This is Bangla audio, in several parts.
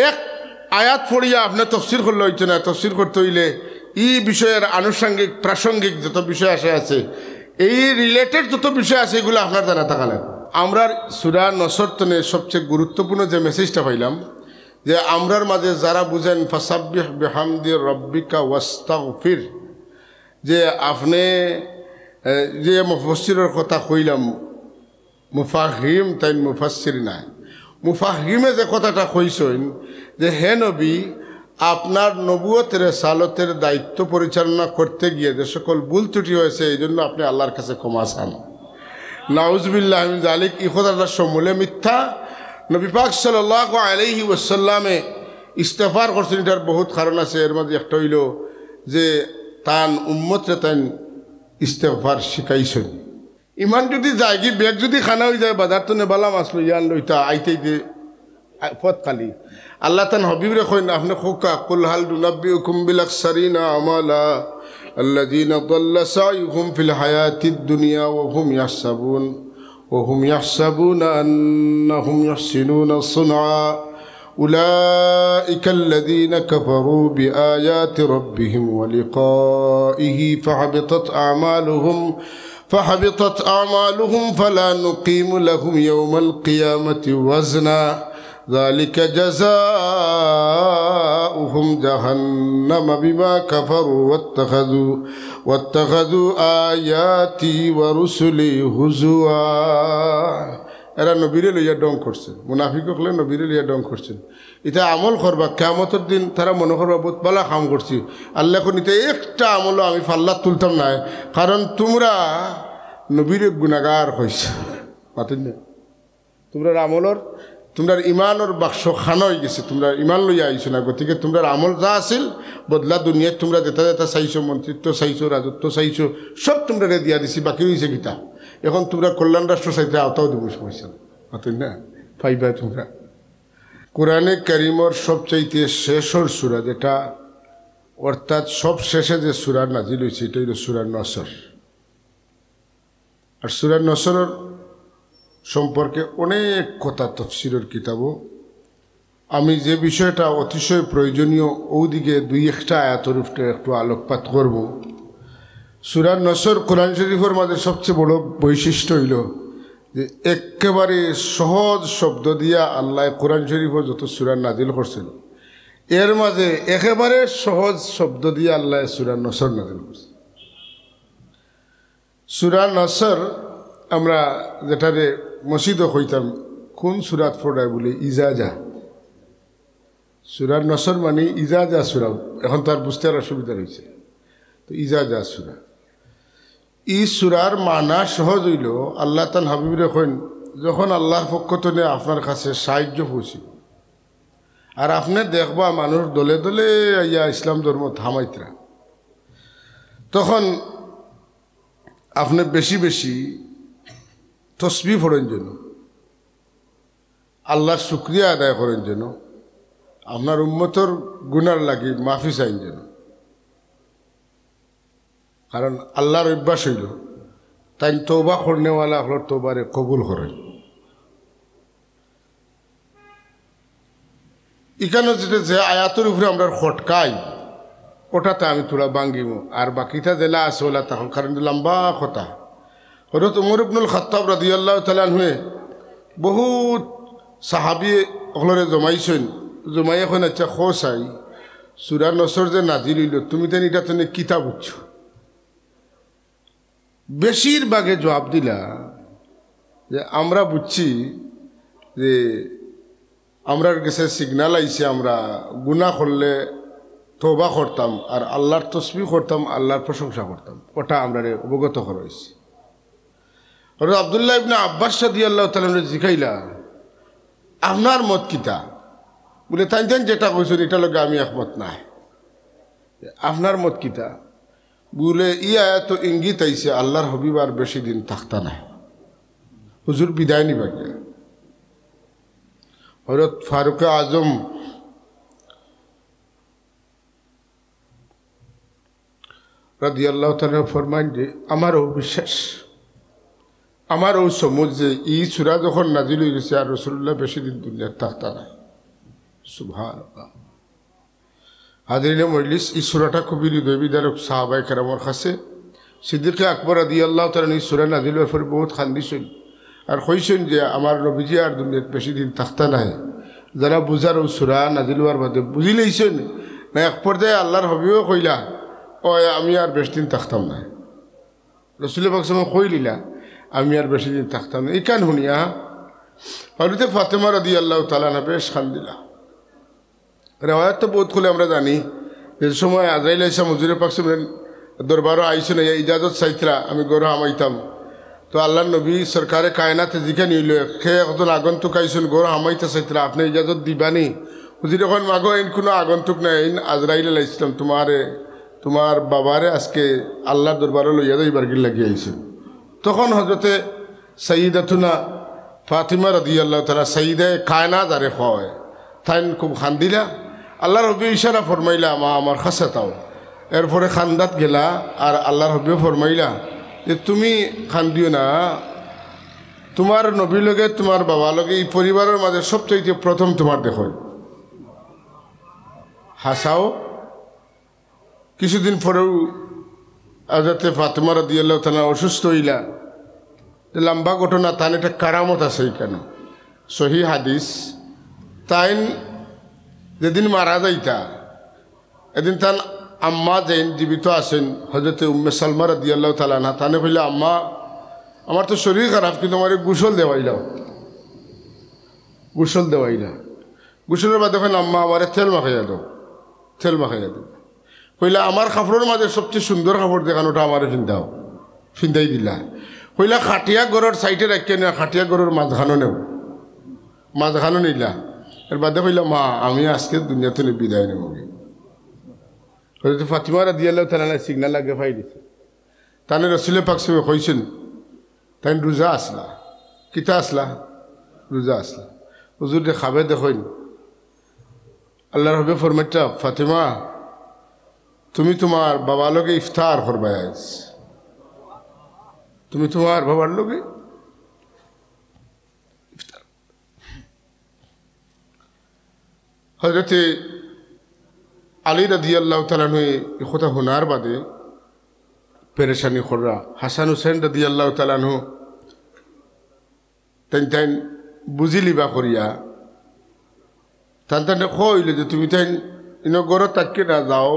এক আয়াত পড়িয়া আপনার তফসির করলে হইতো না। তফসির করতে হইলে এই বিষয়ের আনুষঙ্গিক প্রাসঙ্গিক যত বিষয় আছে, এই রিলেটেড যত বিষয় আছে, এগুলো আপনার জানা থাকালেন। আমরা সূরা নসর তনে সবচেয়ে গুরুত্বপূর্ণ যে মেসেজটা পাইলাম, যে আমরার মাঝে যারা বুঝেন ফাসাব্বিহ বিহামদি রব্বিকা ওয়াস্তাগফির, যে আপনি যে মুফাসসিরের কথা কইলাম, মুফাহিম তাই মুফাসসির নাই, মুফাহিমে যে কথাটা কইছেন যে হে নবী, আপনার নবুয়তের সালতের দায়িত্ব পরিচালনা করতে গিয়ে যে সকল ভুল ত্রুটি হয়েছে, এই জন্য আপনি আল্লাহর কাছে ক্ষমা চান। নাউজুবিল্লাহ মিন যালিক, এই কথাটা সমূলে মিথ্যা। নবী পাক সাল্লাল্লাহু আলাইহি ওয়াসাল্লামে ইস্তেগফার করছেন, এটার বহুত কারণ আছে। এর মধ্যে একটা হইল যে তান উম্মতরে তান ইস্তেগফার শিখাইছেন। ইমান যদি যায় কি ব্যাগ যদি খানা হয়ে যায়, বাজার তো নেবালাম আসলো ইয়ান লইতা আইতে পথ খালি, আল্লাহ তান হবিবরে কইন আপনি খোকা কুল হাল নুনাব্বিউকুম বিল আকসারিনা আমালা আল্লাযীনা দাল্লা সাইয়ুহুম ফিল হায়াতিদ দুনিয়া ওয়া হুম ইয়াহসাবুনা আন্নাহুম ইহসিনুনা সুনআ উলাইকা আল্লাযীনা কাফারু বিআয়াতি রাব্বিহিম ওয়া লিকাইহি فحبطت أعمالهم فلا نقيم لهم يوم القيامة وزنا ذلك جزاؤهم جهنم بما كفروا واتخذوا آياتي ورسلي هزوا। এরা নবীরে লইয়া ডং করছেন, মুনাফিক হলে নবীরে লইয়া ডং করছেন। এটা আমল করবা, কিয়ামতের দিন তারা মনে করবা বহুত ভালো কাম করছি, আল্লাহ কোন এটা একটা আমলও আমি ফাল্লা তুলতাম না, কারণ তোমরা নবীরে গুনাহগার হইছে। পাতেন না তোমরা আমলর, তোমরা ইমানের বাক্স খানা হয়ে গেছে, তোমরা ইমান লইয়া আইছো না। গতিকে তোমরা আমল যা আছিল বদলা দুনিয়ায় তোমরা যেটা যেটা চাইছো, মন্ত্রিত্ব চাইছো, রাজত্ব চাইছো, সব তোমরা দিয়া দিছি, বাকি রয়েছে গীতা। এখন তোমরা কল্যাণ রাষ্ট্র চাইতে আওতাও দিব সমস্যা পাতেন না, পাইবা তোমরা। কোরআনে কারিমর সবচাইতে শেষর সূরা যেটা, অর্থাৎ সব শেষে যে সূরা নাজিল হয়েছে, এটা হইল সূরা নসর। আর সূরা নসরের সম্পর্কে অনেক কথা তাফসীরের কিতাবও। আমি যে বিষয়টা অতিশয় প্রয়োজনীয় ওদিকে দুই একটা আয়াতের উপরে একটু আলোকপাত করব। সূরা নসর কোরআন শরীফের মাঝে সবচেয়ে বড় বৈশিষ্ট্য হইল যে একেবারে সহজ শব্দ দিয়া আল্লাহ কোরআন শরীফের যত সূরা নাজিল করছেন, এর মাঝে একেবারে সহজ শব্দ দিয়ে আল্লাহ সূরা নসর নাজিল করছেন। সূরা নসর আমরা যেটারে মসজিদও হইতাম, কোন সূরাত পড়ায় বলে ইজাজা। সূরা নসর মানে ইজাজা সূরা, এখন তার বুঝতে আর অসুবিধা রয়েছে। তো ইজাজা সূরা, এই সূরার মানা সহজ হইল, আল্লাহ তান হাবিবরে কইন যখন আল্লাহর পক্ষ থেকে আপনার কাছে সাহায্য পৌঁছি, আর আপনি দেখবা মানুষ দলে দলে আইয়া ইসলাম ধর্ম থামাইতরা, তখন আপনি বেশি বেশি তসবিহ পড়েন যেন, আল্লাহর শুকরিয়া আদায় করেন যেন, আপনার উম্মতর গুনার লাগি মাফি চাইন যেন। কারণ আল্লাহর অভ্যাস হইল তাই তওবা করনেওয়ালা হল তওবারে কবুল করেন। এখানে যেটা যে আয়াতের উপরে আমরা খটকাই, ওটাতে আমি তোরা ভাঙ্গিব, আর বাকিটা জেলা আছে ওলা তখন, কারণ লম্বা কথা। হযরত উমর ইবনুল খাত্তাব রাদিয়াল্লাহু তাআলা আনহু বহুত সাহাবী ওগুলোরে জমাইছেন, জমাই এখন আচ্ছা খোসাই সূরা নসর যে নাজিল হইল, তুমি তো এটা তো কিতাব বুঝছ। বেশিরভাগে জবাব দিলা যে আমরা বুঝছি যে আমরা কাছে সিগন্যাল আইছে, আমরা গুনাহ করলে তওবা করতাম আর আল্লাহর তসবিহ করতাম, আল্লাহর প্রশংসা করতাম, ওটা আমরা অবগত করা হয়েছে। হযরত আব্দুল্লাহ ইবনে আব্বাস রাদিয়াল্লাহু তাআলা জিজ্ঞাইলা আপনার মত কিতা, বলে তাই যেটা কইছেন এটা লগে আমি একমত নাই, আপনার মত কিতা? বলে আয়াত ইঙ্গিত আইছে আল্লাহর হাবিব আর বেশি দিন থাকতা নাই, হুজুর বিদায় নিবা গিয়া। হযরত ফারুক আজম রাদিয়াল্লাহু তাআলা ফরমান যে আমারও বিশ্বাস, আমারও সমুজ যে এই সূরা যখন নাজিল হয়ে গেছে আর রাসূলুল্লাহ বেশি দিন দুনিয়ার থাকতা নাই, সুবহানাল্লাহ। হাজরিনে মজলিস, এই সূরাটা খুবই হৃদয় বিদারক সাহাবায়ে কেরামের কাছে। সিদ্দিক আকবর রাদিয়াল্লাহু তাআলা এই সূরা নাযিল হওয়ার পরে বহুত কান্দিছেন আর কইছেন যে আমার নবীজি আর দুনিয়াত বেশি দিন থাকতা নাই। যারা বুঝার ও সূরা নাযিল হওয়ার বাদে বুঝি লইছেন না, এক পর্যায়ে আল্লাহর হবিও কইলা ও আমি আর বেশি দিন থাকতাম না। রাসূল পাক সাল্লাল্লাহু আলাইহি কইলিলা আমি আর বেশি দিন থাকতাম না। এই কান শুনিয়া হযরত ফাতেমা রাদিয়াল্লাহু তাআলা না বেশ কান্দিলা। রেওয়ায়াত তো বহুত খুলে আমরা জানি যে সময় আজরাইল আইসা হুজুর পাক সাল্লাল্লাহু দরবারও আইসেন, ইজাজত চাইতরা আমি গরু হামাইতাম। তো আল্লাহ নবী সরকারে কায়নাতে জিজ্ঞানি হইল সে এখন আগন্তুক আইসেন গরু হামাইতে চাইতরা, আপনি ইজাজত দিবানি? হুজুর এখন মাগো এন কোনো আগন্তুক নাই, এন আজরাইল আলাইহিস সালাম তোমার বাবারে আজকে আল্লাহর দরবারে লইয়া যাইবার গিয়ে লাগিয়ে আইসেন। তখন হজরতে সাইয়্যিদাতুনা ফাতিমা রাদিয়াল্লাহু তাআলা সাইয়্যিদায়ে কায়নাত আরে হয় তাইন খুব খান্দিলা। আল্লাহর হবি ইশারা ফরমাইলা মা আমার কাছে তাও। এরপরে খান্দাত গেলা আর আল্লাহর হবিও ফরমাইলা যে তুমি খান্দিও না, তোমার নবীর লগে তোমার বাবা লগে এই পরিবারের মাঝে সবচেয়ে প্রথম তোমার দেখো হাসাও। কিছুদিন পরেও হযরতে ফাতিমা রাদিয়াল্লাহু তাআলা অসুস্থ হইলা। লম্বা ঘটনা, তার একটা কারামত আছে এখানে সহি হাদিস। তাইন যেদিন মারা যাইতা এদিন তার আম্মা যেন জীবিত আছেন হযরতে উম্মে সালমা রাদিয়াল্লাহু তাআলা আনহা, তানে কইলা আম্মা আমার তো শরীর খারাপ কিন্তু আমার গোসল দেওয়াইলাও। গোসল দেওয়াইলা। গোসলের বাদে কইলা আম্মা আমার তেল মাখাইয়া দাও, তেল মাখাইয়া দাও। কইলা আমার কাপড়ের মাঝে সবচেয়ে সুন্দর কাপড় দেখানোটা আমার ফিন্দাও, ফিন্দাই দিলা। কইলা খাটিয়া গড়ের সাইডে রাখিয়া নেওয়া, খাটিয়া গড়ের মাঝখানো নেও, মাঝখানো নিলা। এর বাদে কইলা মা আমি আজকে দুনিয়াতে বিদায় নেব। হযরত ফাতিমা রাদিয়াল্লাহু তাআলা সিগন্যাল লাগে ফাই দিছে। তানে রাসূল পাক সাল্লাল্লাহু আলাইহি কইছেন তাই রোজা আসলা, কিতা আসলা? রোজা আসলা। হুজুর দে খাবে দেখুন আল্লাহর হবে ফরমাইতা ফাতিমা তুমি তোমার বাবার লগে ইফতার করবা, তুমি তোমার বাবার লগে ইফতার। হযরতে আলী রাদিয়াল্লাহু তাআলা এই কথা শোনার বাদে পেরেশানি কররা। হাসান হুসেন রাদিয়াল্লাহু তাআলা তাইন বুঝিলিবা করিয়া তানে কইলে যে তুমি তাই ইনো গড়ত তাকে না যাও,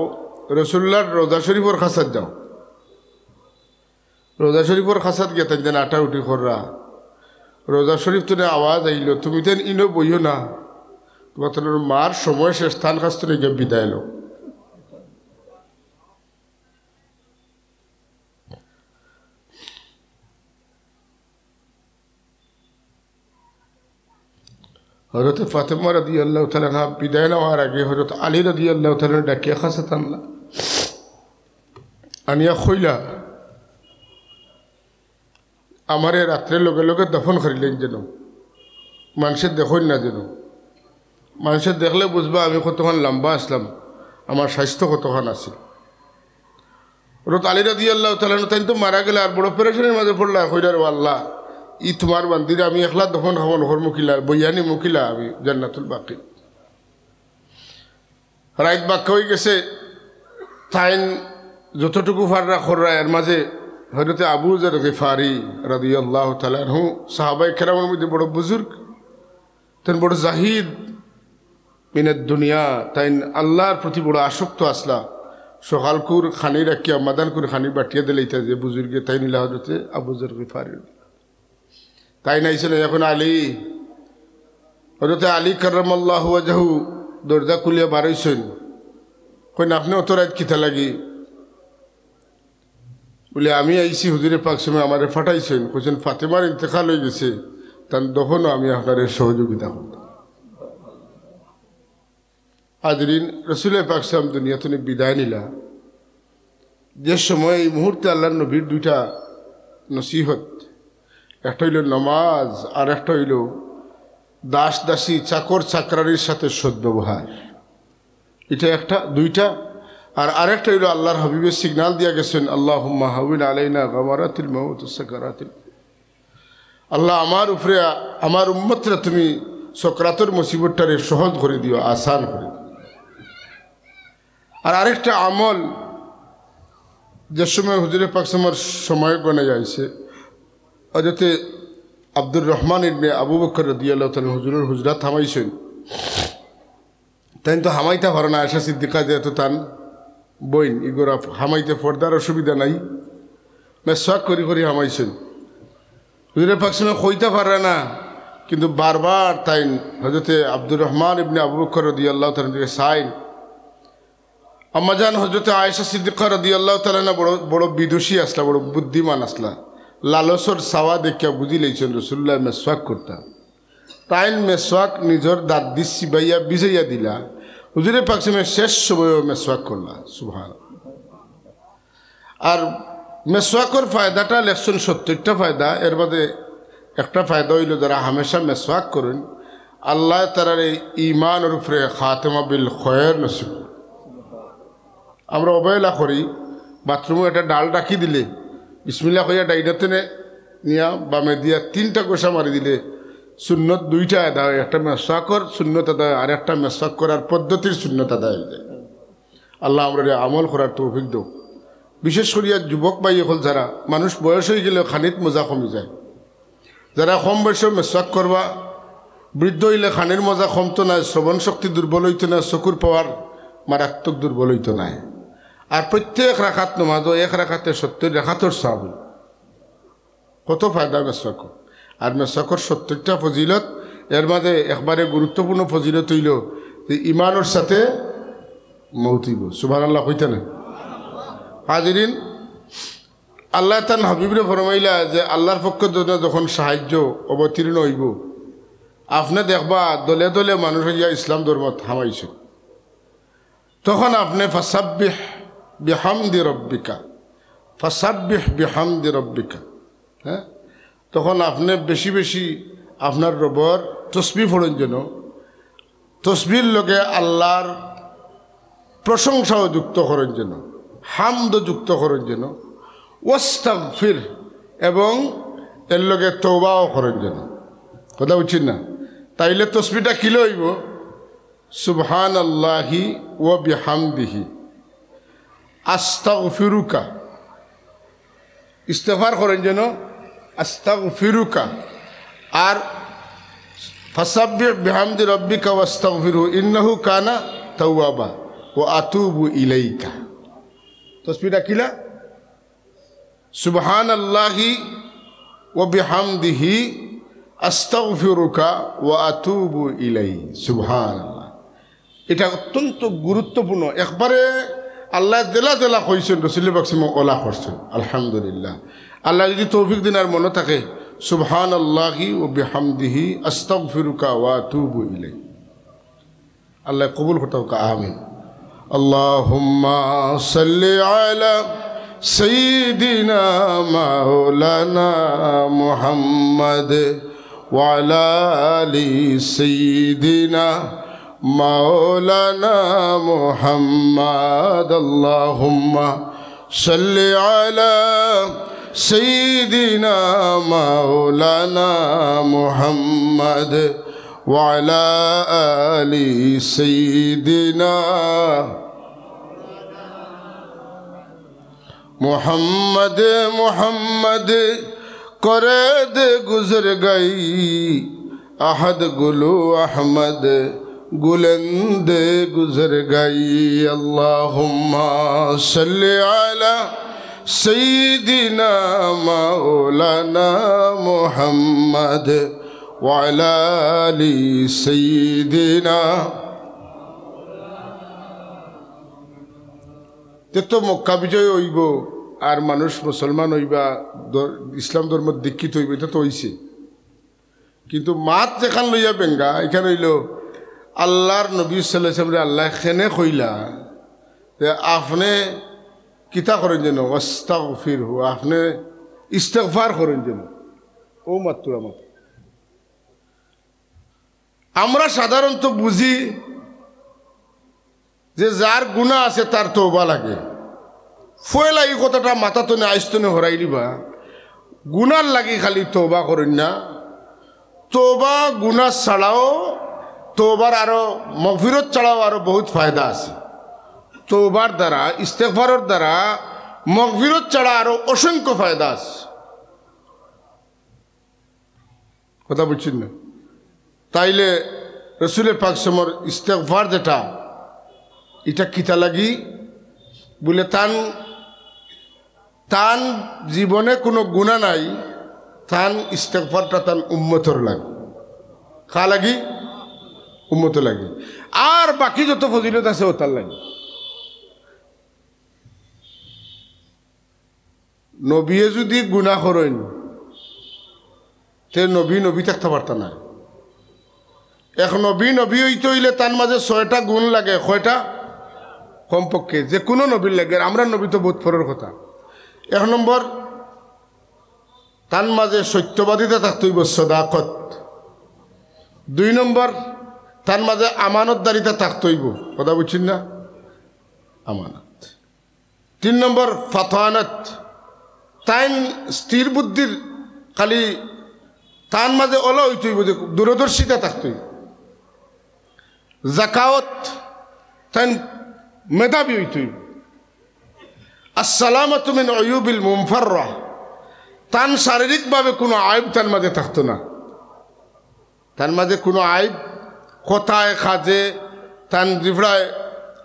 রসুল্লাহর রোজা শরীফর খাসাত যাও। রোজা শরীফর খাসাত গিয়ে তাই আটা উঠি কররা। রোজা শরীফ তো আওয়াজ আইল তুমি তাই ইনো বইও না, তোমার মার সময় শেষ, স্থান কাছ থেকে গিয়ে বিদায় লো। হযরত ফাতেমা রাদিয়াল্লাহু তাআলা আনহা বিদায় নেওয়ার আগে হযরত আলী রাদিয়াল্লাহু তাআলা ডাকিয়া খাসাত আনলা, আনিয়া কইলা আমারে রাত্রে লগে লগে দফন করিলেন যেন, মানুষের দেখুন না যেন, মানুষের দেখলে বুঝবা আমি কতক্ষণ লম্বা আসলাম, আমার স্বাস্থ্য কতক্ষণ আছে। হযরত আলী রাদিয়াল্লাহু তাআলা তাই তো মারা গেলে আর বড় পেরেশানির মাঝে পড়লা। কইলা রে আল্লাহ ই তোমার বান্দিরা আমি একলা দফন হবন হর মুখিলা বইয়ানি মুখিলা আমি জান্নাতুল বাকি। রাইত বাক্য হয়ে গেছে তাইন যতটুকু ফাররা খররা এর মাঝে হযরতে আবু যর গিফারি রাদিয়াল্লাহু তাআলা আনহু সাহাবায়ে কেরামের মধ্যে বড় বুজুর্গ, তেন বড় জাহিদ মিনাদ দুনিয়া, তাইন আল্লাহর প্রতি বড় আসক্ত আসলা। সকালকুর খানি রাখিয়া মাদানকুর খানি বাটিয়া দিলাইতা যে বুজুর্গে তাই নিলা হযরতে আবু যর গিফারি। তাই নাইছিল এখন আলী, হযরতে আলী কাররামাল্লাহু ওয়াজহু দরজা খুলিয়া বারইছেন। কইন আপনি অত রাত কিতা লাগি? বলে আমি আইসি হুজুরে পাক সময় আমারে ফাটাইছেন, কইছেন ফাতেমার ইন্তেকাল হয়ে গেছে, তার দফনও আমি আপনার সহযোগিতা করতাম। হাজরিন, রাসূল পাক সাল্লাল্লাহু আলাইহি দুনিয়া থেকে বিদায় নিলা। যে সময় এই মুহূর্তে আল্লাহর নবীর দুইটা নসিহত, একটা হইল নামাজ আর একটা হইল দাস দাসী চাকর চাকরানির সাথে সদ্ব্যবহার। এটা একটা দুইটা। আর আরেকটা হইল আল্লাহর হাবিবের সিগনাল দিয়া গেছেন আল্লাহুম্মা হাওয়িন আলাইনা গামারাতিল মাউত ওয়া সাকারাতিল। আল্লাহ আমার উপরে আমার উম্মতরা তুমি সকরাতের মুসিবতটারে সহজ করে দিও, আসান করে দিও। আর আরেকটা আমল, যে সময় হুজুরে পাক সাল্লাল্লাহু আলাইহি ওয়াসাল্লামের সময় গণে যাইছে, হযরতে আব্দুর রহমান ইবনে আবু বকর রাদিয়াল্লাহু তাআলা হুজুরের হুজরা থামাইছেন। তাই তো হামাইতে পারে না, আয়েশা সিদ্দিকা যেহেতু তান বইন, ইগোরা হামাইতে পর্দার অসুবিধা নাই, মেসওয়াক করি করি হামাইছেন। হুজুরে পাক সাল্লাল্লাহু আলাইহি ওয়াসাল্লাম কইতে পারে না, কিন্তু বারবার তাই হযরতে আব্দুর রহমান ইবনে আবু বকর রাদিয়াল্লাহু তাআলা দিকে সাইন। আম্মাজান হযরতে আয়েশা সিদ্দিকা রাদিয়াল্লাহু তাআলা বড় বড় বিদুষী আসলা, বড় বুদ্ধিমান আসলা, লালসর সাওয়া দেখিয়া বুঝি লইছেন রাসূলুল্লাহ মেসওয়াক করতা। তাইন মেসওয়াক নিজের দাঁত দি চিবাইয়া ভিজাইয়া দিলা, হুজুরে পাক সাল্লাল্লাহু শেষ সময়ও মেসওয়াক করলা। সুবহানাল্লাহ। আর মেসওয়াকর ফায়দাটা লেখছেন 70টা ফায়দা, এর মধ্যে একটা ফায়দা হইল যারা হামেশা মেসওয়াক করেন আল্লাহ তাআলার এই ঈমানের উপরে খাতেমা বিল খয়র নসিব। আমরা অবহেলা করি, বাথরুমে একটা ডাল রাখি দিলে বিসমিল্লাহ কইয়া ডাইনাতে নিয়া বামে দিয়া 3টা গোসা মারি দিলে সুন্নত 2টা আদায় হয়, একটা মেসওয়াকর সুন্নত আদায়, আর একটা মেসওয়াক করার পদ্ধতির সুন্নত আদায় হয়ে যায়। আল্লাহ আমরা আমল করার তৌফিক দাও। বিশেষ করিয়া যুবক ভাই হল যারা, মানুষ বয়স হয়ে গেলেও খানিত মজা কমে যায়, যারা কম বয়সে মেসওয়াক করবা, বৃদ্ধ হইলে খানির মজা কমতো নাই, শ্রবণ শক্তি দুর্বল হইতো না, চকুর পাওয়ার মারাত্মক দুর্বল হইতো নাই। আর প্রত্যেক রাখাত নমাজও 1 রাখাতে 70 রাখাতর সওয়াব। কত ফায়দা মেসওয়াক। আর মেসওয়াকর 70টা ফজিলত, এর মাঝে একবারে গুরুত্বপূর্ণ ফজিলত হইল যে ইমানের সাথে মৌতিব। সুবহানাল্লাহ কইতে না হাজিরিন। আল্লাহ তান হাবিবরে ফরমাইলা যে আল্লাহর পক্ষ থেকে যখন সাহায্য অবতীর্ণ হইব, আপনি দেখবা দলে দলে মানুষ হইয়া ইসলাম ধর্ম থামাইছে, তখন আপনি ফাসাব্বিহ বিহামদি রব্বিকা, ফাসাব্বিহ বিহামদি রব্বিকা, হ্যাঁ, তখন আপনি বেশি বেশি আপনার রবর তসবিহ পড়েন, যেন তসবির লগে আল্লাহর প্রশংসাও যুক্ত করেন, যেন হামদ যুক্ত করেন, যেন ওয়াস্তাগফির এবং এর লগে তওবাও করেন, যেন। কথা বুঝছেন না? তাইলে তসবিহটা কি লইব? সুবহানাল্লাহি ওয়া বিহামদিহি আস্তাগফিরুকা, ইস্তেগফার করেন যেন আস্তাগফিরুকা, আর ফাসাব্বিহ বিহামদি রাব্বিকা ওয়াস্তাগফিরহু ইন্নাহু কানা তাওয়াবা ওয়া আতুবু ইলাইকা। তসবিহটা কিলা? সুবহানাল্লাহি ওয়া বিহামদিহি আস্তাগফিরুকা ওয়া আতুবু ইলাই। সুবহানাল্লাহ। এটা অত্যন্ত গুরুত্বপূর্ণ। একবারে আল্লাহ জেলা জেলা কইছেন, রাসূল পাক সাল্লাল্লাহু ওলা করছেন। আলহামদুলিল্লাহ। আল্লাহ যদি তৌফিক দিন আর মনে থাকে, সুবহানাল্লাহি ওয়া বিহামদিহি আস্তাগফিরুকা ওয়া আতুবু ইলাই। আল্লাহ কবুল করতে হোক, আমিন। আল্লাহুম্মা সাল্লি আলা সাইয়্যিদিনা মাওলানা মুহাম্মদ ওয়া আলা আলি সাইয়্যিদিনা মাওলানা মুহাম্মদ। আল্লাহুম্মা সাল্লি আলা সাইয়্যিদিনা মাওলানা মুহাম্মদ ওয়া আলা আলি সাইয়্যিদিনা মুহাম্মদ। মুহাম্মদ করে দে গুজর গই আহদ গুলু আহমদ গুলন্দে গুজর গই। আল্লাহুম্মা সাল্লি আলা সাইয়্যিদিনা মাওলানা মুহাম্মদ ওয়া আলা আলি সাইয়্যিদিনা। তো মক্কা বিজয় হইব আর মানুষ মুসলমান হইবা, ইসলাম ধর্ম দীক্ষিত হইব, এটা তো হইছে। কিন্তু মাত যেখান লইয়া বেঙ্গা, এখানে হইল আল্লাহর নবী সাল্লাল্লাহু আলাইহি ওয়াসাল্লাম আল্লাহ খেনে কইলা যে আপনি কিতা করেন যেন ওয়াস্তাগফিরহু, আপনি ইস্তেগফার করেন যেন। ও মাত্র আমরা সাধারণত বুঝি যে যার গুনাহ আছে তার তওবা লাগে। ফয়লা এই কথাটা মাথা তো আইস্তনে হরাই দিবা, গুনার লাগি খালি তওবা করেন না, তওবা গুনাহ ছাড়াও তওবার আরো মাগফিরাত ছাড়াও আরো বহুত ফায়দা আছে। তওবার দ্বারা ইস্তেগফারের দ্বারা মাগফিরাত ছাড়া আরো অসংখ্য ফায়দা আছে। কথা বুঝছেন না? তাইলে রসুল পাক সমর ইস্তেগফার যেটা এটা কিতা লাগি বলে তান জীবনে কোনো গুনাহ নাই, তান ইস্তেগফারটা তান উম্মতর লাগে। কা লাগি? উম্মত লাগে। আর বাকি যত ফজিলত আছে ও তার লাগে। নবীয়ে যদি গুনাহ করেন তে নবী থাকতে পারত না। এক নবী হইতে হইলে তার মাঝে 6টা গুণ লাগে। কয়টা? কমপক্ষে যে কোনো নবীর লাগে। আমরা নবী তো বহুত পরের কথা। 1 নম্বর, তার মাঝে সত্যবাদিতা থাকতে হইব, সদাকত। 2 নম্বর, তার মাঝে আমানতদারিতা থাকতে হইব। কথা বুঝছেন না? আমানত। 3 নম্বর, ফাতানাত। তাই স্থির বুদ্ধির খালি তার মাঝে ওলা হইতে হইব, যে দূরদর্শিতা থাকতে হইব। যাকাওত, তাই মেধাবী হইতে হইব। আসসালামাতু মিন আয়ুবিল মুনফাররা, তান শারীরিকভাবে কোনো আইব তার মাঝে থাকতো না। তার মাঝে কোনো আইব কথায় কাজে তান জিফড়ায়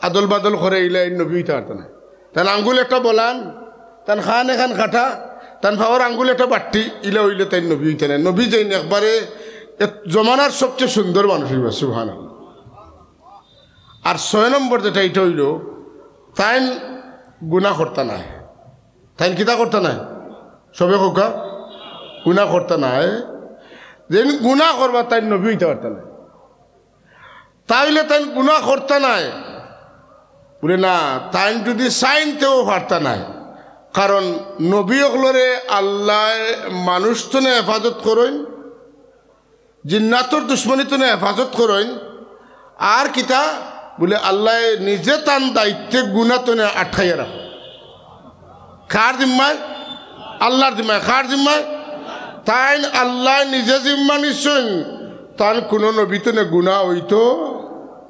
আদল বাদল করে ইলে নবী হইতে পারত না। তান আঙ্গুল একটা বলান, তান খান এখান কাটা, তান ভাওয়ার আঙ্গুল একটা বাট্টি ইলে হইলে তাই নবী হইতে না। নবী যাইন একবারে জমানার সবচেয়ে সুন্দর মানুষ হইবা, সুবহানাল্লাহ। আর 6 নম্বর যেটা এটা হইল, তাই গুনাহ করতে নাই। তাই কিতা করতে নাই? সবে কোকা গুনাহ করতে নাই। যেন গুনাহ করবা তাই নবী হইতে পারত না। তাইলে তাই গুনাহ করতে নাই বলে না, তাই যদি সাইনতেও পারত নাই। কারণ নবী হলরে আল্লাহ মানুষ তো না হেফাজত করেন, জিন্নাতর দুশ্মনী তো না হেফাজত করেন। আর কিতা বলে আল্লাহ নিজে তান দায়িত্বে গুনাহ তো না আটকাইয়া রাখ। কার জিম্মায়? আল্লাহর জিম্মায়। কার জিম্মায়? তাই আল্লাহ নিজে জিম্মা নিচ্ছেন, তার কোনো নবী তো না গুনাহ হইতো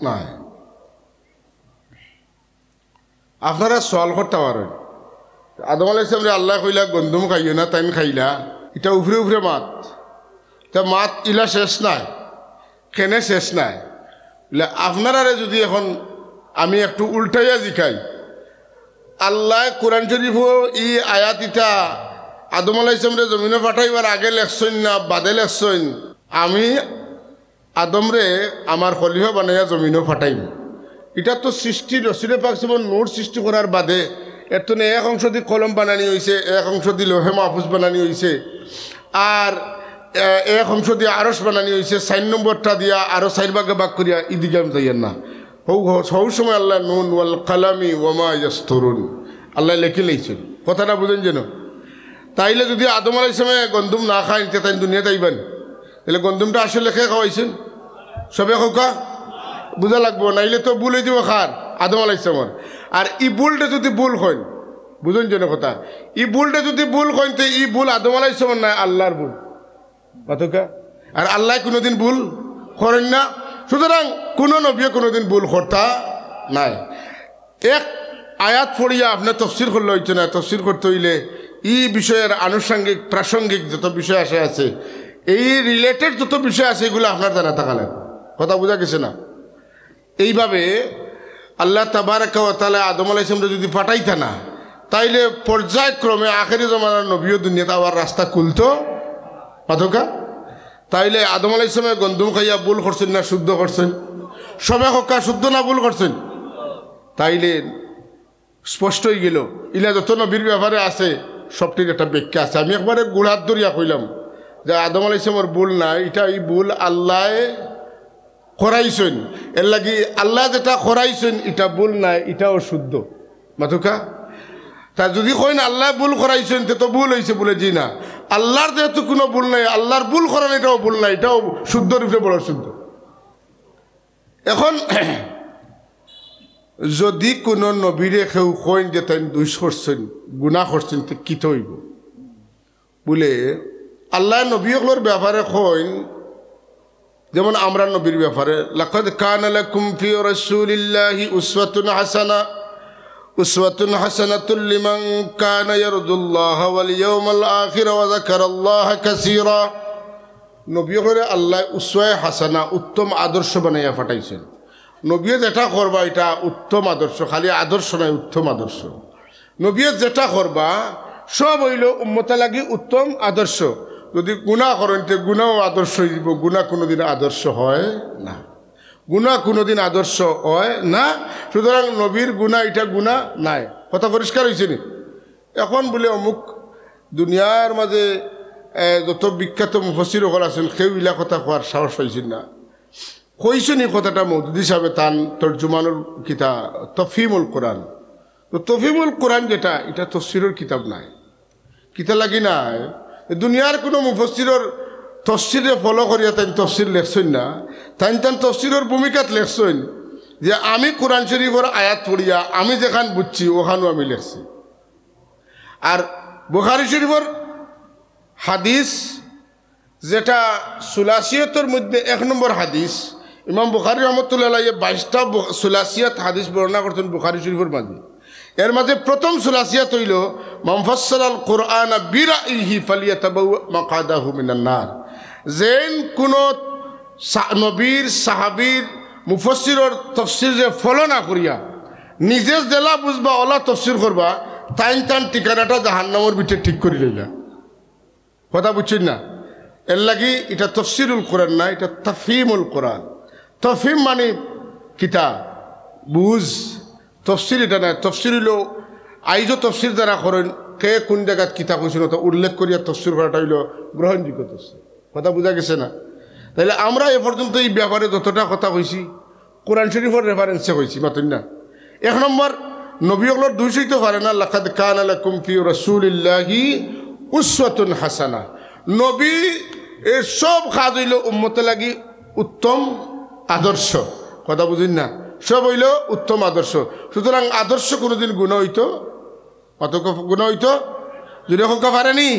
নাই। আপনারা সওয়াল করতে পারেন, আদম আলাইহিস সালাম আল্লাহ কইলা গন্ধুম খাইও না, তাই খাইলা। এটা উফরে উফরে মাত, তা মাত ইলা শেষ নাই। কেনে শেষ নাই? আপনারা যদি এখন আমি একটু উল্টাইয়া জিখাই, আল্লাহ কোরআন শরীফ ই আয়াত ইটা আদম আলাইহিস সালামরে জমিনে পাঠাইবার আগে লেখছেন না বাদে লেখছেন? আমি আদমরে আমার খলিফা বানাইয়া জমিনও ফাটাইম। এটা তো সৃষ্টি রসুল পাক যেমন নূর সৃষ্টি করার বাদে এত এক অংশ দিয়ে কলম বানানি হয়েছে, এক অংশ দিয়ে লোহে মাহফুজ বানানি হয়েছে, আর এক অংশ দিয়ে আরস বানানি হয়েছে। 4 নম্বরটা দিয়া আরো 4 ভাগে ভাগ করিয়া ইদিকে আমি যাইয়েন না। সৌ সময় আল্লাহ নুন ওয়াল কালামি ওয়ামা ইয়াসতুরুন আল্লাহ লেখি লেইছেন। কথাটা বুঝেন যেন। তাইলে যদি আদম আলাইহিস সালামে গন্ধুম না খাইন তে তাই দুনিয়াতে আইবেন, তাহলে গন্ধুমটা আসলে খেয়ে খাওয়াইছেন? সবে খোকা বুঝা লাগবো, নাইলে তো ভুল হয়ে যাব খার আদম আলাইহিস সালামের। আর ই ভুলটা যদি ভুল হইন, বুঝুন যেন কথা, ই ভুলটা যদি ভুল হইন তো ই ভুল আদম আলাইহিস সালামের নয়, আল্লাহর ভুল। বাতুকা আর আল্লাহ কোনোদিন ভুল করেন না। সুতরাং কোনো নবী কোনোদিন ভুল করতা নাই। এক আয়াত পড়িয়া আপনার তফসির করলে হইতো না। তফসির করতে হইলে এই বিষয়ের আনুষঙ্গিক প্রাসঙ্গিক যত বিষয় আছে, এই রিলেটেড যত বিষয় আছে, এগুলো আপনার জানা থাকালেন। কথা বোঝা গেছে না? এইভাবে আল্লাহ তাবারাকা ওয়া তাআলা আদম আলাইহিস সালামকে যদি পাঠাইতা না, তাইলে পর্যায়ক্রমে আখেরি জমানার নবীও দুনিয়াতে আবার রাস্তা খুলতো পাথকা। তাইলে আদম আলাইহিস সালামে গন্ধুম খাইয়া ভুল করছেন না শুদ্ধ করছেন? সবে হকা শুদ্ধ না ভুল করছেন? তাইলে স্পষ্ট হয়ে গেল ইলা যত নবীর ব্যাপারে আছে সবটির একটা ব্যাখ্যা আছে। আমি একবারে গুড়াত ধরিয়া কইলাম যে আদম আলাইহিস সালামের ভুল নাই, এটা এই ভুল আল্লাহ করাইছেন। এর লাগি আল্লাহ যেটা করাইছেন এটা ভুল নাই, এটাও শুদ্ধ। মাথুকা তা যদি কইন আল্লাহ ভুল করাইছেন তো ভুল হয়েছে বলে, জি না, আল্লাহর যেহেতু কোনো ভুল নাই, আল্লাহর ভুল করান এটাও ভুল নাই, এটাও শুদ্ধ রূপে বড় শুদ্ধ। এখন যদি কোনো নবীরে কেউ কইন যে তাই দুষ করছেন গুনাহ করছেন তো কি হইব বলে, আল্লাহ নবীগুলোর ব্যাপারে কইন যেমন আমরা নবীর ব্যাপারে লাকাদ কানা লাকুম ফি রাসূলিল্লাহি উসওয়াতুন হাসানাতুল লিমান কানা ইয়ারজুল্লাহা ওয়াল ইয়াওমাল আখির ওয়া যাকারাল্লাহা কাসীরা। নবী হলে আল্লাহ উসওয়ায়ে হাসানা উত্তম আদর্শ বানাইয়া পাঠাইছেন। নবীয়ে যেটা করবা এটা উত্তম আদর্শ, খালি আদর্শ নয়, উত্তম আদর্শ। নবীয়ে যেটা করবা সব হইল উম্মতা লাগি উত্তম আদর্শ। যদি গুনাহ করেন তো গুনাহও আদর্শ দিব, গুনাহ কোনোদিন আদর্শ হয় না, গুনাহ কোনোদিন আদর্শ হয় না। সুতরাং নবীর গুনাহ এটা গুনাহ নাই, কথা পরিষ্কার হয়েছে নি? এখন বলে অমুক দুনিয়ার মাঝে যত বিখ্যাত মুফাসসির হল আছেন কেউ ইলা কথা কোয়ার সাহস পাইছেন না। কইছেন এই কথাটা মওদুদি সাহেবে তান তর্জুমানুল কিতাব তফহিমুল কোরআন। তো তফহিমুল কোরআন যেটা এটা তফসিরের কিতাব নাই, কিতা লাগি নাই। দুনিয়ার কোনো মুফাসসিরের তফসিরে ফলো করিয়া তাই তফসির লেখছেন না, তাই তফসিরের ভূমিকাত লেখছেন যে আমি কোরআন শরীফের আয়াত পড়িয়া আমি যেখান বুঝছি ওখানেও আমি লেখছি। আর বুখারী শরীফের হাদিস যেটা সুলাসিয়তের মধ্যে 1 নম্বর হাদিস, ইমাম বুখারী রহমতুল্লাহ আলাইহি 22টা সুলাসিয়াত হাদিস বর্ণনা করতেন বুখারী শরীফের মাঝে। এর মাঝে প্রথম সুলাসিয়াত হইল মান ফাসসালাল কুরআন বিরাইহি ফালিয়াতাবাওয়া মাকাদাহু মিনান নার। যেন কোনো নবীর সাহাবীর মুফাসসিরের তফসির যে ফলো না করিয়া নিজে জেলা বুঝবা ওলা তফসির করবা, তাইন ঠিকানাটা জাহান্নামের ভিতরে ঠিক করে লইলা। কথা বুঝছেন না? এর লাগি এটা তফসিরুল কোরআন না, এটা তাফহিমুল কোরআন। তফহিম মানে কিতা বুঝ, তফসির এটা না। তফসির হইল আইজও তফসির দ্বারা করেন কে কোন জায়গাত কিতা কইছিল তা উল্লেখ করিয়া তফসির করাটা হইল গ্রহণযোগ্য তফসির। কথা বোঝা গেছে না? তাহলে আমরা এ পর্যন্ত এই ব্যাপারে যতটা কথা কইছি কোরআন শরীফের রেফারেন্সে কইছি মাতুন না। 1 নম্বর নবী হল দুইশই তো পারে না, লাকাদ কানা লাকুম ফি রাসূলিল্লাহি উসওয়াতুন হাসানা। নবী এর সব কাজ হইল উম্মতে লাগি উত্তম আদর্শ। কথা বুঝিন না? সব হইল উত্তম আদর্শ। সুতরাং আদর্শ কোনোদিন গুনাহ হইতো, অত গুনাহ হইতো যদি হোক পারেনি,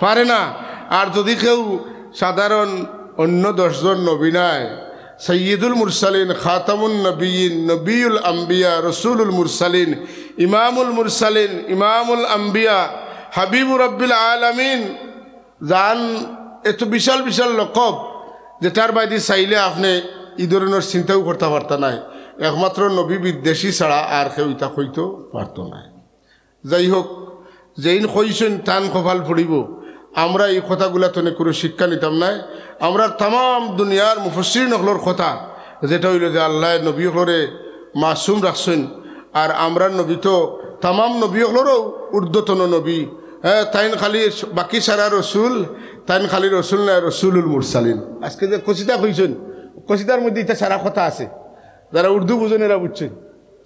পারে না। আর যদি কেউ সাধারণ অন্য 10 জন নবী নাই, সৈয়দুল মুরসালিন, খাতামুন নবীন, নবীউল আম্বিয়া, রসুলুল মুরসালিন, ইমামুল মুরসালিন, ইমামুল আম্বিয়া, হাবিবুর রব্বিল আলামিন, জান এত বিশাল বিশাল লকব যেটার বাইরে চাইলে আপনি এই ধরনের চিন্তাও করতে পারত নাই। একমাত্র নবী বিদ্বেষী ছাড়া আর কেউ ইতা কইতো পারত না। যাই হোক, যেইন কইছেন টান কপাল পড়িব। আমরা এই কথাগুলা তো কোনো শিক্ষা নিতাম নাই। আমরা তাম দুনিয়ার মুফাসসির নকলর কথা যেটা হইল যে আল্লাহ নবী হলরে মাসুম রাখছেন, আর আমরা নবী তো তাম নবী হলরও ঊর্ধ্বতন নবী। হ্যাঁ, তাইন খালি বাকি সারা রসুল, তাইন খালি রসুল নাই, রসুলুল মুরসালিন। আজকে যে কচিতা কইছেন, কচিতার মধ্যে এটা সারা কথা আছে। যারা উর্দু বুঝেন এরা বুঝছেন,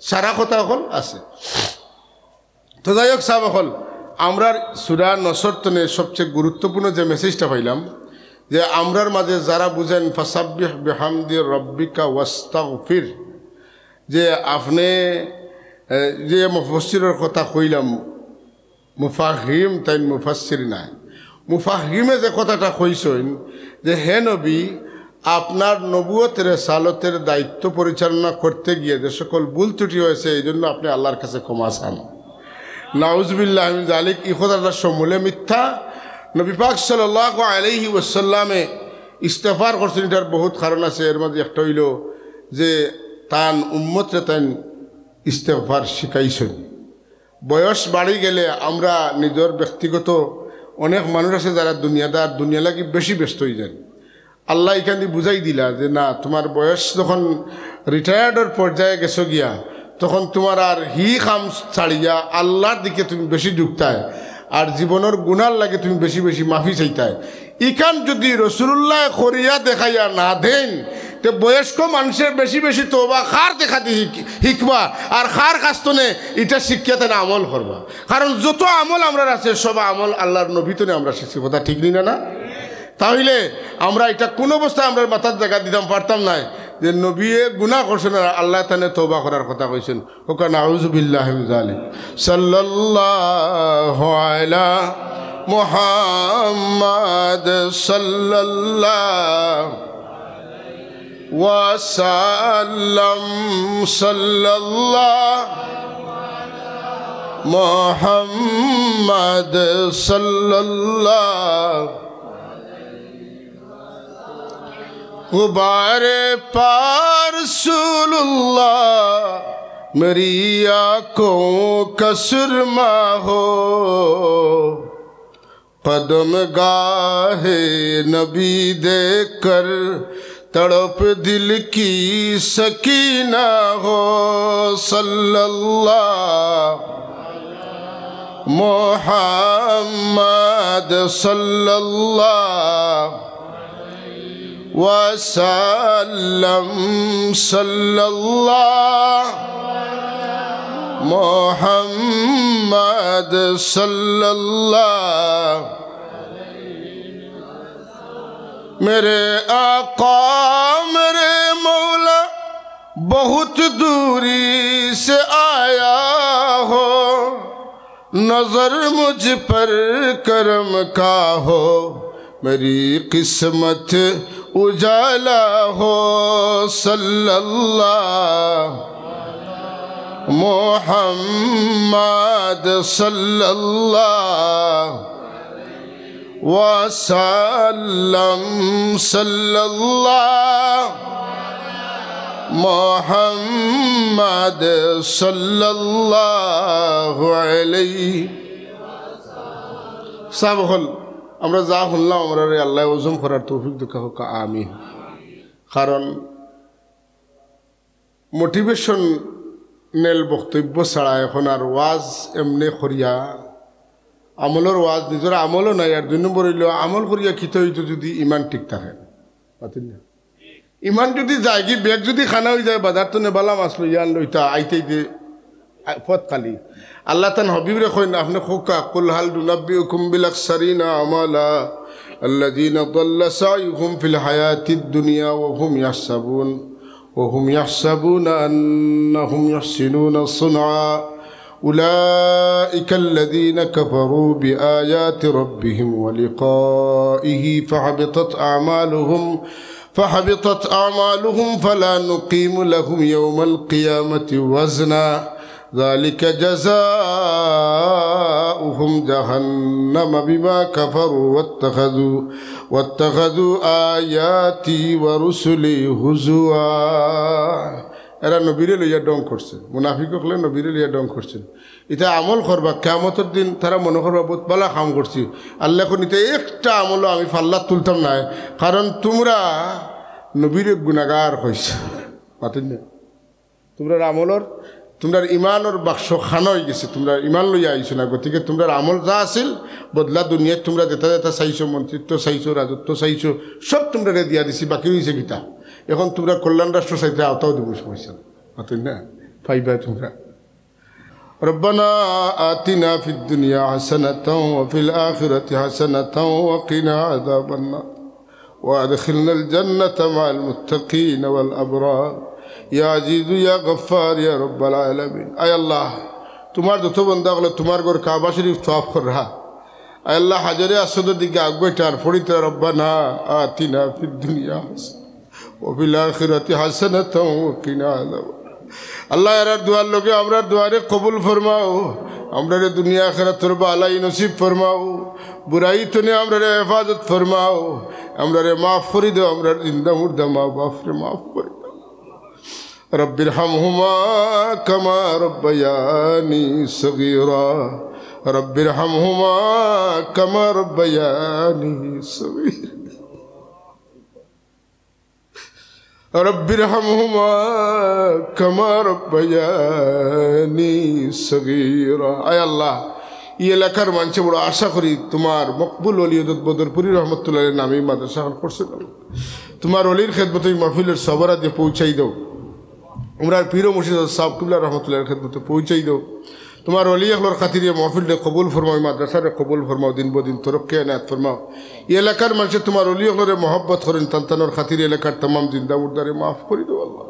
সারা কথা এখন আছে। তো যাই হোক সাহেব, এখন আমরার সূরা নসর তনে সবচেয়ে গুরুত্বপূর্ণ যে মেসেজটা পাইলাম যে আমরার মাঝে যারা বুঝেন ফাসাব্বিহ বিহামদি রব্বিকা ওয়াস্তাগফির, যে আপনি যে মুফাসসিরের কথা কইলাম মুফাহিম তাই মুফাসসির নাই। মুফাহিমে যে কথাটা কইছেন যে হে নবী, আপনার নবুয়তের সালতের দায়িত্ব পরিচালনা করতে গিয়ে যে সকল ভুল ত্রুটি হয়েছে এই জন্য আপনি আল্লাহর কাছে ক্ষমা চান। নাউজুবিল্লাহ মিন যালিক। এই কথাটা সমূলে মিথ্যা। নবী পাক সাল্লাল্লাহু আলাইহি ওয়াসাল্লামে ইস্তেগফার করছেন, এটার বহুত কারণ আছে। এর মধ্যে একটা হইল যে তান উম্মতরে তান ইস্তেগফার শিখাইছেন। বয়স বাড়ি গেলে আমরা নিজের ব্যক্তিগত অনেক মানুষ আছে যারা দুনিয়াদার, দুনিয়া লাগি বেশি ব্যস্ত হয়ে যান। আল্লাহ এখান দিয়ে বুঝাই দিলা যে না, তোমার বয়স যখন রিটায়ার্ডের পর্যায়ে গেছো গিয়া, তখন তোমার আর কাম ছাড়িয়া আল্লাহর দিকে তুমি বেশি ঢুকতায়, আর জীবনের গুণার লাগে তুমি বেশি বেশি মাফি চাইতায়। ইখান যদি রসুল্লাহ করিয়া দেখাইয়া না দেন, তো বয়স্ক মানুষের বেশি বেশি তওবা খার দেখা দিয়ে শিখবা, আর খার কাস্তনে এটা শিক্ষাতে না আমল করবা। কারণ যত আমল আমরা আছে সব আমল আল্লাহর নবীতনে আমরা শিখছি। কথা ঠিক নি না? তাহলে আমরা এটা কোন অবস্থায় আমরা মাথার জায়গা দিতাম পারতাম না যে নবী গুনাহ করছেন আর আল্লাহ তানে তওবা করার কথা কইছেন। ওকা নাউযু বিল্লাহি মিন যালিক। সাল্লাল্লাহু আলা মুহাম্মাদ সাল্লাল্লাহু وسلم صلى الله محمد صلى الله गुबार पार रसूलुल्लाह मेरी आँखों का सुरमा हो कदम गाहे नबी देख कर तड़प दिल की सकीना हो सल्लल्लाहु मुहम्मद सल्लल्लाहु वसल्लम सल्लल्लाहु मुहम्मद सल्लल्लाहु मेरे आका मेरे मौला बहुत दूरी से आया हो नजर मुझ पर करम का हो मेरी किस्मत उजाला हो सल्लल्लाहु मुहम्मद सल्लल्लाहु वसल्लम सल्लल्लाहु मुहम्मद सल्लल्लाहु अलैहि सब हल আমরা যা শুনলাম আমরা আল্লাহ ওজম করার তৌফিক দেখা হোক আমিন কারণ মোটিভেশনাল বক্তব্য ছাড়া এখন আর ওয়াজ এমনি করিয়া আমলের ওয়াজ নিজের আমলও নাই আর 2 নম্বর হইল আমল করিয়া খিত হইতো যদি ইমান ঠিক থাকে পাতেন না ইমান যদি যায় কি ব্যাগ যদি খানা হয়ে যায় বাজার তো নেবালা মাছ লইয়া লইতা আইতেই দে পথ খালি আল্লাহ তান হবিব রে কইন আপনি খোকা কুল হাল দুনাব্বিউকুম বিল আকসারিনা আমালা আল্লাযিনা দাল্লা সাইহুম ফিল হায়াতিদ দুনিয়া ওয়া হুম ইয়াহসাবুনা আন্নাহুম ইহসিনুনা সুনআ উলাইকা আল্লাযিনা কাফারু বিআয়াতি রাব্বিহিম ওয়া লিকাইহি فحبطت أعمالهم فلا نقيم لهم يوم القيامة وزنا ذلك جزاؤهم جهنم بما كفروا واتخذوا آياتي ورسلي هزوا এরা নবীরে লইয়া ডং করছে মুনাফিক হলে নবীরে লইয়া ডং করছেন এটা আমল করবা কিয়ামতের দিন তারা মনে করবা বহুত ভালো কাম করছি আল্লাহ কোন এটা একটা আমল আমি ফাল্লা তুলতাম না কারণ তোমরা নবীরে গুনাহগার হইছে পাতেন না তোমরা আমলর তোমরা ইমানের বাক্স খানা হয়ে গেছে তোমরা ইমান লইয়া আইছো না গতিকে তোমরা আমল যা আছিল বদলা দুনিয়ায় তোমরা যেটা যেটা চাইছো মন্ত্রিত্ব চাইছো রাজত্ব চাইছো সব তোমরা দিয়া দিছি বাকি রয়েছে গীতা এখন তোমরা কল্যাণ রাষ্ট্র চাইতে আওতাও দিব সমস্যা পাতেন না পাইবা তোমরা ربنا آتنا في الدنيا حسنة وفي الآخرة حسنة وقنا عذاب النار وأدخلنا الجنة مع المتقين والأبرار يا عزيز يا غفار يا رب العالمين أي الله تمہار دو تو بندہ گلے تمہار گور کعبہ شریف طواف کر رہا أي الله حجر اسود دیگه اگوی ٹار پھوڑی تے ربنا آتنا في الدنيا حسنة وفي الآخرة حسنة وقنا عذاب আল্লাহ এর দুয়ার লোকে আমরা দুয়ারে কবুল ফরমাও আমরা দুনিয়া আখিরাতের ভালাই নসিব ফরমাও বুরাই তনে আমরা হেফাজত ফরমাও আমরা মাফ করে দাও আমরা জিন্দা মুর্দা মা বাপ রে মাফ করে দাও রব্বির হামহুমা কামা রব্বায়ানি সগীরা রব্বির হামহুমা কামা রব্বায়ানি সগীরা رب ارحمهما كما ربياني صغيرا আয় আল্লাহ এই এলাকার মানুষ বড় আশা করি তোমার মকবুল ওলি হযরত বদরপুরি রহমাতুল্লাহর নামে মাদ্রাসা করছেন তোমার ওলির খেদমতে মাহফিলের সবরা দিয়ে পৌঁছাই দাও আমরা পীর মুর্শিদ সাহেব কিবলা রহমাতুল্লাহর খেদমতে পৌঁছাই দাও তোমার ওলি আখলোর খাতিরে মাহফিলে কবুল ফরমাও মাদ্রাসারে কবুল ফরমাও দিন বদিন তরক্কি আনাত ফরমাও এই এলাকার মানুষ তোমার ওলি আখলোরে মহব্বত করেন তানতানোর খাতিরে এলাকার तमाम জিন্দা মুর্দারে মাফ করে দাও আল্লাহ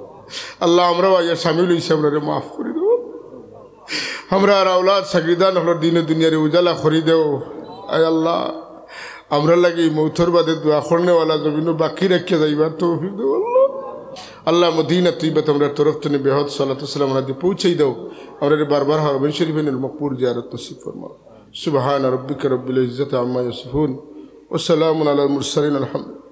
আল্লাহ আমরা আয়া শামিল হইছে আমরারে মাফ করে দাও আমরা আর اولاد সাগিদান হলোর দিনে দুনিয়ারে উজালা করে দাও আয় আল্লাহ আমরা লাগি মৌতর বাদে দোয়া করনে वाला জমিন বাকি রেখে যাইবার তৌফিক দাও আল্লাহ আল্লাহ মদিনা তৈবাত আমরা তরফ থেকে বেহদ সালাতাম আমরা দিয়ে পৌঁছেই দাও আমরা বারবার হরবেন শরীফের মকপুর জিয়ারত নসিব ফরমাও সুবহান রব্বিকা রব্বিল ইজ্জাতি আম্মা ইয়াসিফুন ওয়া সালামুন আলাল মুরসালিন আলহামদুলিল্লাহ